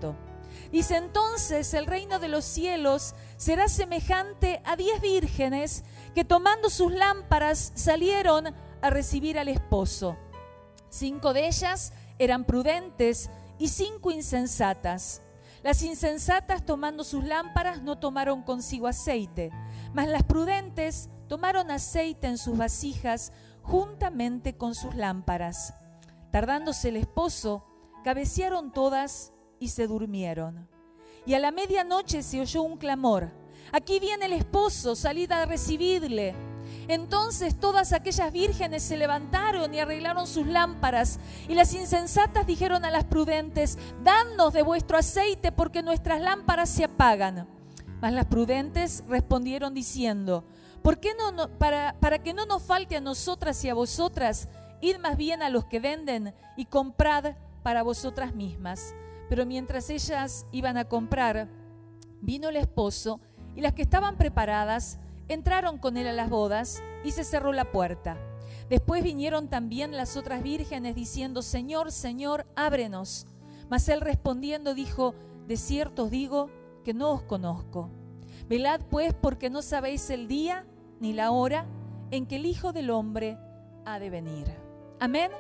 esto. Dice, entonces el reino de los cielos será semejante a 10 vírgenes que tomando sus lámparas salieron a recibir al esposo. 5 de ellas eran prudentes y 5 insensatas. Las insensatas, tomando sus lámparas, no tomaron consigo aceite, mas las prudentes tomaron aceite en sus vasijas juntamente con sus lámparas. Tardándose el esposo, cabecearon todas y se durmieron. Y a la medianoche se oyó un clamor: aquí viene el esposo, salid a recibirle. Entonces todas aquellas vírgenes se levantaron y arreglaron sus lámparas. Y las insensatas dijeron a las prudentes: dadnos de vuestro aceite, porque nuestras lámparas se apagan. Mas las prudentes respondieron diciendo: ¿por qué para que no nos falte a nosotras y a vosotras, id más bien a los que venden y comprad para vosotras mismas. Pero mientras ellas iban a comprar, vino el esposo, y las que estaban preparadas entraron con él a las bodas, y se cerró la puerta. Después vinieron también las otras vírgenes diciendo: Señor, Señor, ábrenos. Mas él respondiendo dijo: de cierto os digo que no os conozco. Velad pues, porque no sabéis el día ni la hora en que el Hijo del Hombre ha de venir. Amén.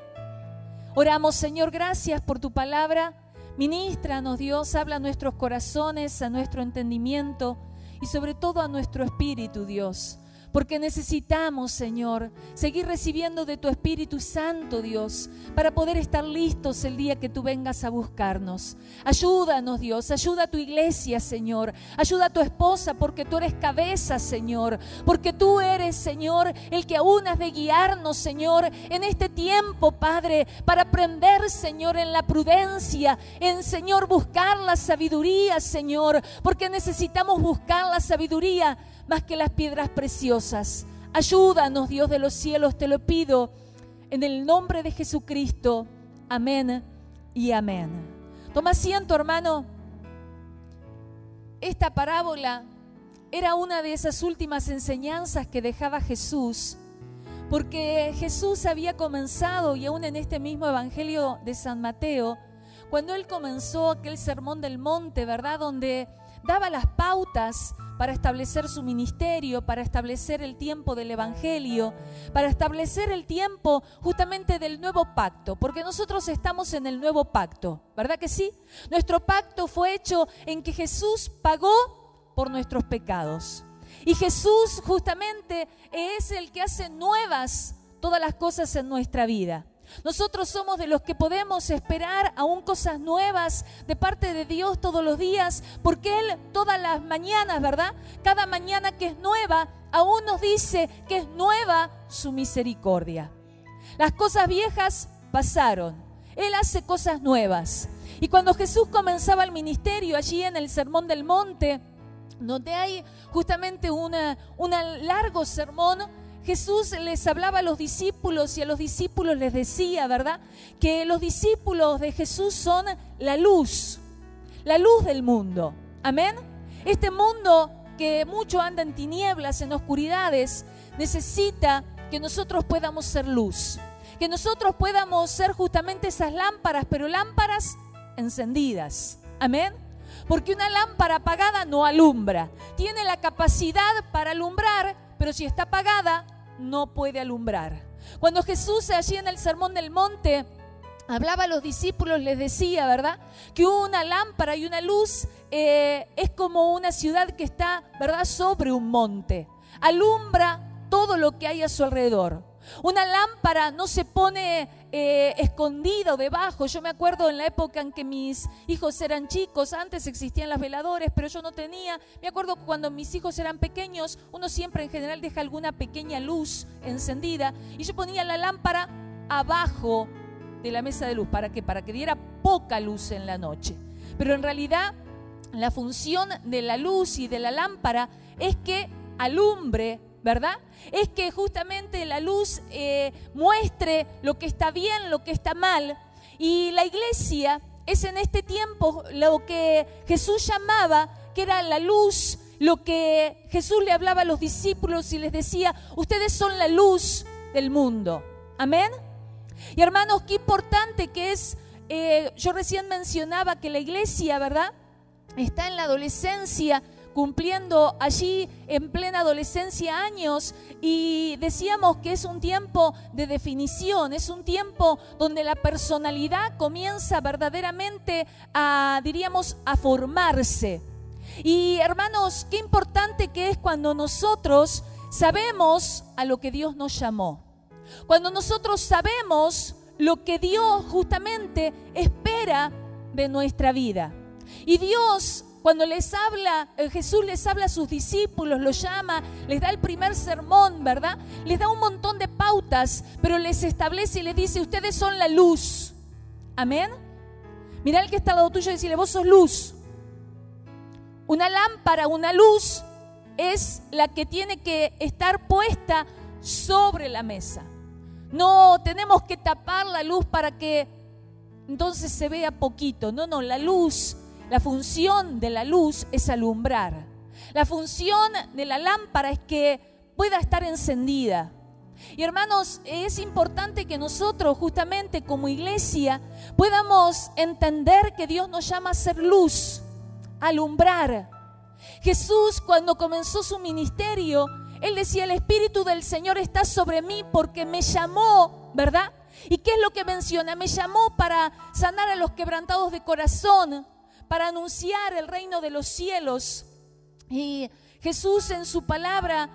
Oramos. Señor, gracias por tu palabra. Ministranos, Dios, habla a nuestros corazones, a nuestro entendimiento y sobre todo a nuestro espíritu, Dios. Porque necesitamos, Señor, seguir recibiendo de tu Espíritu Santo, Dios, para poder estar listos el día que tú vengas a buscarnos. Ayúdanos, Dios, ayuda a tu iglesia, Señor. Ayuda a tu esposa, porque tú eres cabeza, Señor. Porque tú eres, Señor, el que aún has de guiarnos, Señor, en este tiempo, Padre, para aprender, Señor, en la prudencia, en, Señor, buscar la sabiduría, Señor, porque necesitamos buscar la sabiduría más que las piedras preciosas. Ayúdanos, Dios de los cielos, te lo pido, en el nombre de Jesucristo. Amén y amén. Toma asiento, hermano. Esta parábola era una de esas últimas enseñanzas que dejaba Jesús, porque Jesús había comenzado, y aún en este mismo Evangelio de San Mateo, cuando él comenzó aquel sermón del monte, ¿verdad?, donde daba las pautas para establecer su ministerio, para establecer el tiempo del Evangelio, para establecer el tiempo justamente del nuevo pacto, porque nosotros estamos en el nuevo pacto, ¿verdad que sí? Nuestro pacto fue hecho en que Jesús pagó por nuestros pecados. Y Jesús justamente es el que hace nuevas todas las cosas en nuestra vida. Nosotros somos de los que podemos esperar aún cosas nuevas de parte de Dios todos los días, porque Él todas las mañanas, ¿verdad? Cada mañana que es nueva, aún nos dice que es nueva su misericordia. Las cosas viejas pasaron, Él hace cosas nuevas. Y cuando Jesús comenzaba el ministerio allí en el Sermón del Monte, donde hay justamente un largo sermón, Jesús les hablaba a los discípulos y a los discípulos les decía, ¿verdad?, que los discípulos de Jesús son la luz del mundo. Amén. Este mundo que mucho anda en tinieblas, en oscuridades, necesita que nosotros podamos ser luz, que nosotros podamos ser justamente esas lámparas, pero lámparas encendidas. Amén. Porque una lámpara apagada no alumbra. Tiene la capacidad para alumbrar, pero si está apagada, no puede alumbrar. Cuando Jesús allí en el Sermón del Monte hablaba a los discípulos, les decía, ¿verdad?, que una lámpara y una luz es como una ciudad que está, ¿verdad?, sobre un monte. Alumbra todo lo que hay a su alrededor. Una lámpara no se pone escondida o debajo. Yo me acuerdo en la época en que mis hijos eran chicos, antes existían las veladoras, pero yo no tenía. Me acuerdo que cuando mis hijos eran pequeños, uno siempre en general deja alguna pequeña luz encendida, y yo ponía la lámpara abajo de la mesa de luz. ¿Para qué? Para que diera poca luz en la noche. Pero en realidad la función de la luz y de la lámpara es que alumbre, ¿verdad? Es que justamente la luz muestre lo que está bien, lo que está mal. Y la iglesia es en este tiempo lo que Jesús llamaba, que era la luz, lo que Jesús le hablaba a los discípulos y les decía: ustedes son la luz del mundo. Amén. Y hermanos, qué importante que es yo recién mencionaba que la iglesia, ¿verdad?, está en la adolescencia, cumpliendo allí en plena adolescencia años, y decíamos que es un tiempo de definición, es un tiempo donde la personalidad comienza verdaderamente a formarse. Y hermanos, qué importante que es cuando nosotros sabemos a lo que Dios nos llamó, cuando nosotros sabemos lo que Dios justamente espera de nuestra vida. Y Dios, cuando les habla, Jesús les habla a sus discípulos, los llama, les da el primer sermón, ¿verdad? Les da un montón de pautas, pero les establece y les dice: ustedes son la luz. Amén. Mirá al que está al lado tuyo y decirle: vos sos luz. Una lámpara, una luz, es la que tiene que estar puesta sobre la mesa. No tenemos que tapar la luz para que entonces se vea poquito. No, la luz, la función de la luz es alumbrar. La función de la lámpara es que pueda estar encendida. Y hermanos, es importante que nosotros justamente como iglesia podamos entender que Dios nos llama a ser luz, a alumbrar. Jesús, cuando comenzó su ministerio, Él decía: el Espíritu del Señor está sobre mí porque me llamó, ¿verdad? ¿Y qué es lo que menciona? Me llamó para sanar a los quebrantados de corazón, para anunciar el reino de los cielos. Y Jesús en su palabra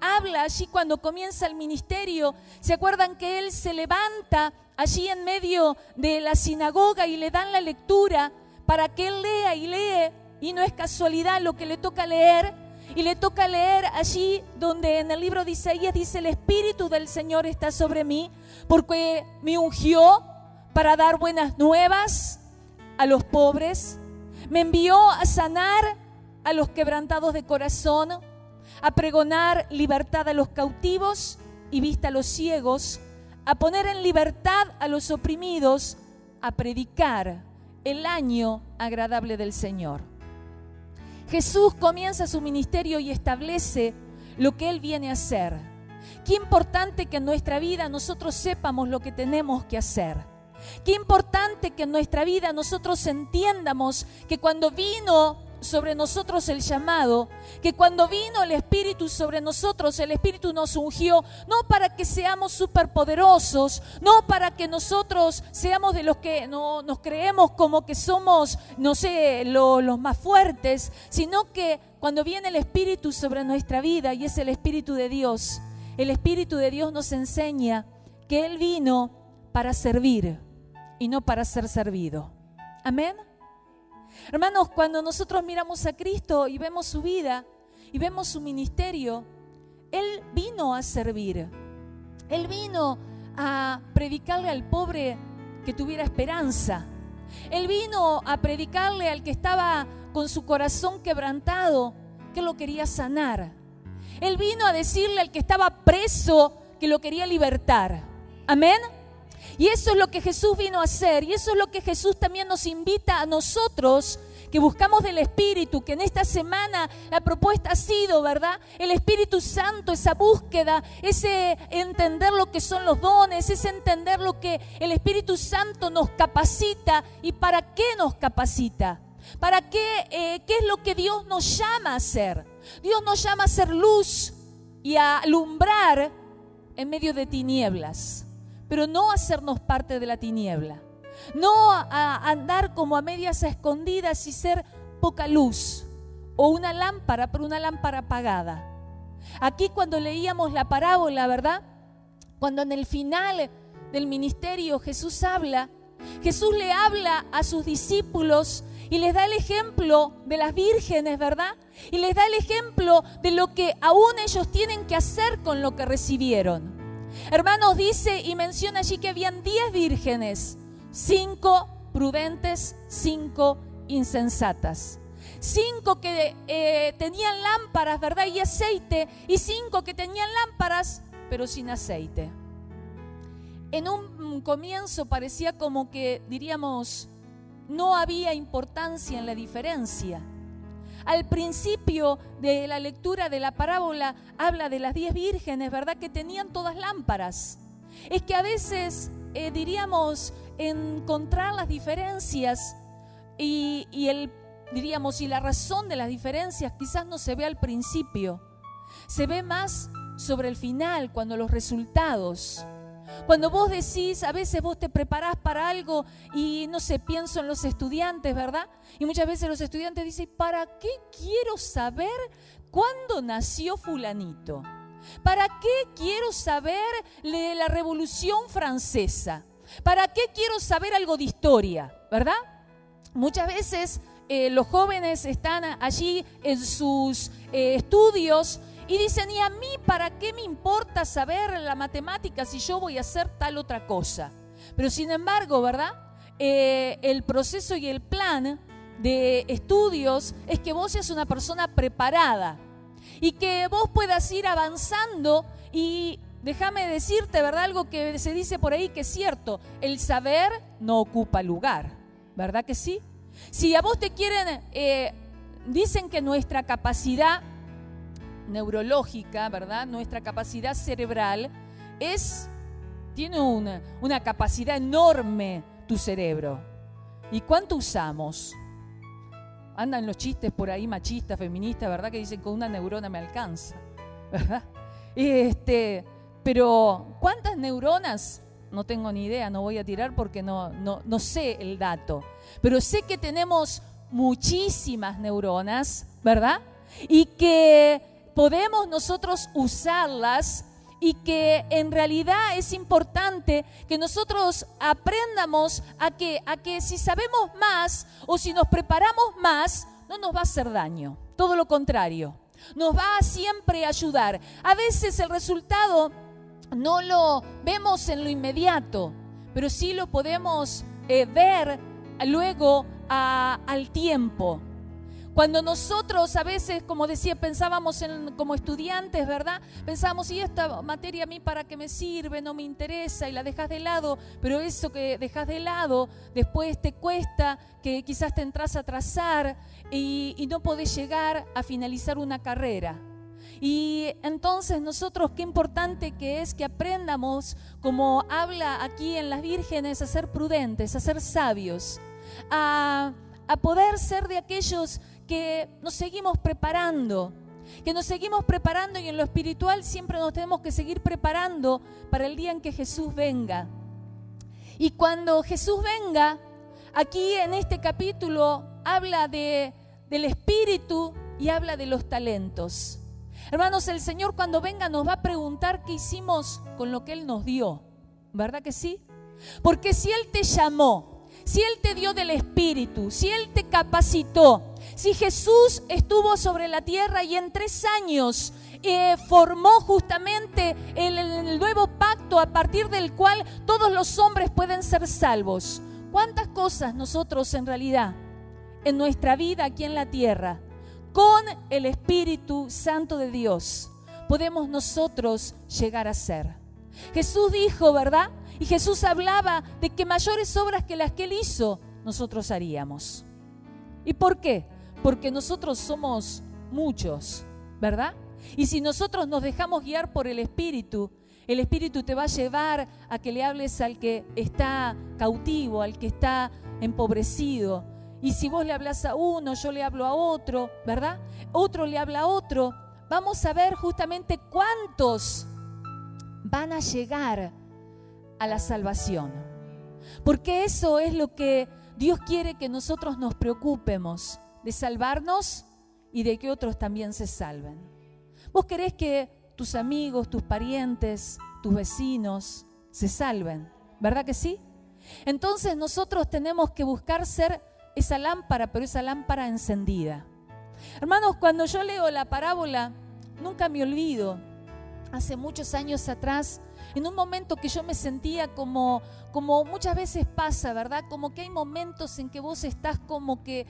habla allí cuando comienza el ministerio. ¿Se acuerdan que Él se levanta allí en medio de la sinagoga y le dan la lectura para que Él lea y lee? Y no es casualidad lo que le toca leer. Y le toca leer allí donde en el libro de Isaías dice: el Espíritu del Señor está sobre mí porque me ungió para dar buenas nuevas a los pobres, me envió a sanar a los quebrantados de corazón, a pregonar libertad a los cautivos y vista a los ciegos, a poner en libertad a los oprimidos, a predicar el año agradable del Señor. Jesús comienza su ministerio y establece lo que Él viene a hacer. Qué importante que en nuestra vida nosotros sepamos lo que tenemos que hacer. Qué importante que en nuestra vida nosotros entiendamos que cuando vino sobre nosotros el llamado, que cuando vino el Espíritu sobre nosotros, el Espíritu nos ungió, no para que seamos superpoderosos, no para que nosotros seamos de los que no nos creemos como que somos, no sé, los más fuertes, sino que cuando viene el Espíritu sobre nuestra vida, y es el Espíritu de Dios, el Espíritu de Dios nos enseña que Él vino para servir y no para ser servido. Amén. Hermanos, cuando nosotros miramos a Cristo y vemos su vida y vemos su ministerio, Él vino a servir. Él vino a predicarle al pobre que tuviera esperanza. Él vino a predicarle al que estaba con su corazón quebrantado, que lo quería sanar. Él vino a decirle al que estaba preso que lo quería libertar. Amén. Y eso es lo que Jesús vino a hacer, y eso es lo que Jesús también nos invita a nosotros, que buscamos del Espíritu, que en esta semana la propuesta ha sido, ¿verdad? El Espíritu Santo, esa búsqueda, ese entender lo que son los dones, ese entender lo que el Espíritu Santo nos capacita y para qué nos capacita. ¿Para qué? ¿Qué es lo que Dios nos llama a hacer? Dios nos llama a ser luz y a alumbrar en medio de tinieblas, pero no a hacernos parte de la tiniebla, no a andar como a medias escondidas y ser poca luz, o una lámpara, pero una lámpara apagada. Aquí cuando leíamos la parábola, ¿verdad? Cuando en el final del ministerio Jesús le habla a sus discípulos y les da el ejemplo de las vírgenes, ¿verdad? Y les da el ejemplo de lo que aún ellos tienen que hacer con lo que recibieron. Hermanos, dice y menciona allí que habían 10 vírgenes, 5 prudentes, 5 insensatas. 5 que tenían lámparas, ¿verdad? Y aceite, y 5 que tenían lámparas, pero sin aceite. En un comienzo parecía como que, diríamos, no había importancia en la diferencia. Al principio de la lectura de la parábola habla de las 10 vírgenes, ¿verdad? Que tenían todas lámparas. Es que a veces diríamos, encontrar las diferencias y la razón de las diferencias quizás no se ve al principio, se ve más sobre el final, cuando los resultados. Cuando vos decís, a veces vos te preparás para algo y no sé, pienso en los estudiantes, ¿verdad? Y muchas veces los estudiantes dicen, ¿para qué quiero saber cuándo nació fulanito? ¿Para qué quiero saber la Revolución Francesa? ¿Para qué quiero saber algo de historia? ¿Verdad? Muchas veces los jóvenes están allí en sus estudios y dicen, ¿y a mí para qué me importa saber la matemática si yo voy a hacer tal otra cosa? Pero sin embargo, ¿verdad? El proceso y el plan de estudios es que vos seas una persona preparada y que vos puedas ir avanzando. Y déjame decirte, ¿verdad? Algo que se dice por ahí que es cierto, el saber no ocupa lugar, ¿verdad que sí? Si a vos te quieren, dicen que nuestra capacidad neurológica, ¿verdad? Nuestra capacidad cerebral tiene una capacidad enorme, tu cerebro. ¿Y cuánto usamos? Andan los chistes por ahí machistas, feministas, ¿verdad? Que dicen con una neurona me alcanza, ¿verdad? Pero ¿cuántas neuronas? No tengo ni idea, no voy a tirar porque no sé el dato. Pero sé que tenemos muchísimas neuronas, ¿verdad? Y que podemos nosotros usarlas y que en realidad es importante que nosotros aprendamos a que si sabemos más o si nos preparamos más, no nos va a hacer daño. Todo lo contrario, nos va a siempre ayudar. A veces el resultado no lo vemos en lo inmediato, pero sí lo podemos ver luego al tiempo. Cuando nosotros a veces, como decía, pensábamos como estudiantes, ¿verdad? Pensábamos, ¿y esta materia a mí para qué me sirve? No me interesa, y la dejas de lado, pero eso que dejas de lado después te cuesta, que quizás te entras a atrasar y no podés llegar a finalizar una carrera. Y entonces nosotros, qué importante que es que aprendamos, como habla aquí en las vírgenes, a ser prudentes, a ser sabios, a poder ser de aquellos que nos seguimos preparando, y en lo espiritual siempre nos tenemos que seguir preparando para el día en que Jesús venga. Y cuando Jesús venga, aquí en este capítulo habla del Espíritu y habla de los talentos. Hermanos, el Señor cuando venga nos va a preguntar qué hicimos con lo que Él nos dio, ¿verdad que sí? Porque si Él te llamó, si Él te dio del Espíritu, si Él te capacitó, si Jesús estuvo sobre la tierra y en 3 años formó justamente el nuevo pacto a partir del cual todos los hombres pueden ser salvos, ¿cuántas cosas nosotros en realidad en nuestra vida aquí en la tierra con el Espíritu Santo de Dios podemos nosotros llegar a ser? Jesús dijo, ¿verdad? Y Jesús hablaba de que mayores obras que las que Él hizo, nosotros haríamos. ¿Y por qué? Porque nosotros somos muchos, ¿verdad? Y si nosotros nos dejamos guiar por el Espíritu te va a llevar a que le hables al que está cautivo, al que está empobrecido. Y si vos le hablas a uno, yo le hablo a otro, ¿verdad? Otro le habla a otro. Vamos a ver justamente cuántos van a llegar a la salvación. Porque eso es lo que Dios quiere que nosotros nos preocupemos, de salvarnos y de que otros también se salven. Vos querés que tus amigos, tus parientes, tus vecinos se salven, ¿verdad que sí? Entonces nosotros tenemos que buscar ser esa lámpara, pero esa lámpara encendida. Hermanos, cuando yo leo la parábola, nunca me olvido, hace muchos años atrás, en un momento que yo me sentía como muchas veces pasa, ¿verdad? Como que hay momentos en que vos estás como que